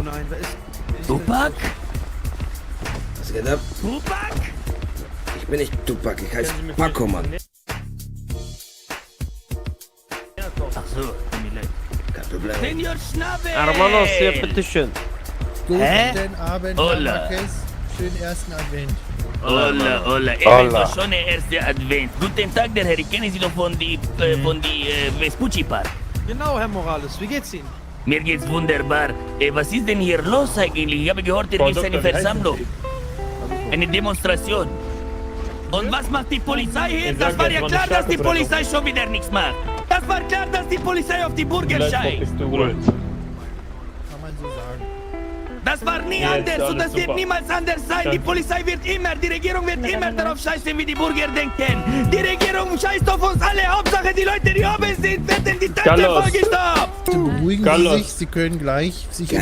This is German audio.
nein, wer ist... Tupac? Was geht ab? Tupac? Ich bin nicht Tupac, ich heiße Paco, Mann. Ach so, tut mir leid. Kein Problem. Senior Schnabel! Hermanos, hier, bitteschön. Guten Abend, Herr Hola. Marquez. Schönen ersten Advent. Hola, hola. Hola. Schon der erste Advent. Guten Tag, der Herr. Ich kenne Sie doch von die Vespucci Park. Genau, Herr Morales, wie geht's Ihnen? Mir geht's wunderbar. Was ist denn hier los eigentlich? Ich habe gehört, hier gibt es eine Versammlung. Eine Demonstration. Und was macht die Polizei hier? Das war ja klar, dass die Polizei schon wieder nichts macht. Das war klar, dass die Polizei auf die Bürger scheißt. Kann man so sagen. Das war nie anders und das wird niemals anders sein. Die Polizei wird immer, die Regierung wird immer darauf scheißen, wie die Bürger denken. Die Regierung scheißt auf uns alle. Hauptsache, die Leute, die oben sind, werden die Tante Carlos. vorgestoppt. Bitte beruhigen Sie sich, Sie können gleich sich